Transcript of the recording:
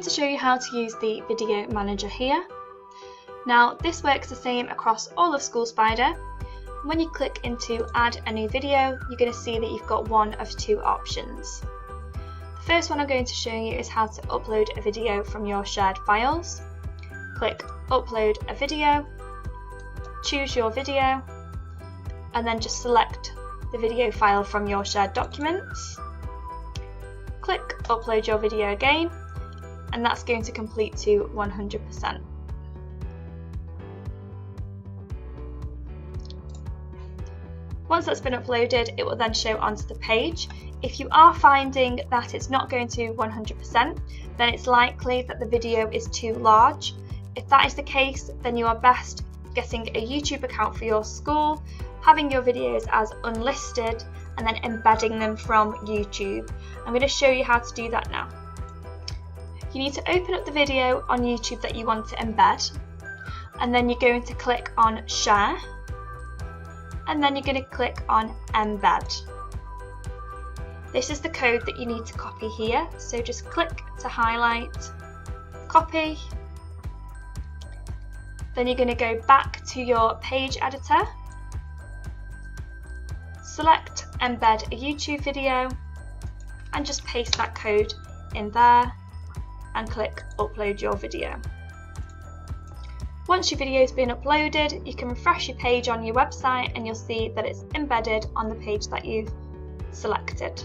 going to show you how to use the video manager here. Now this works the same across all of SchoolSpider. When you click into add a new video, you're going to see that you've got one of two options. The first one I'm going to show you is how to upload a video from your shared files. Click upload a video, choose your video, and then just select the video file from your shared documents. Click upload your video again, and that's going to complete to 100%. Once that's been uploaded, it will then show onto the page. If you are finding that it's not going to 100%, then it's likely that the video is too large. If that is the case, then you are best getting a YouTube account for your school, having your videos as unlisted, and then embedding them from YouTube. I'm going to show you how to do that now. You need to open up the video on YouTube that you want to embed, and then you're going to click on Share, and then you're going to click on Embed. This is the code that you need to copy here, so just click to highlight, copy, then you're going to go back to your page editor, select embed a YouTube video, and just paste that code in there and click upload your video. Once your video has been uploaded, you can refresh your page on your website and you'll see that it's embedded on the page that you've selected.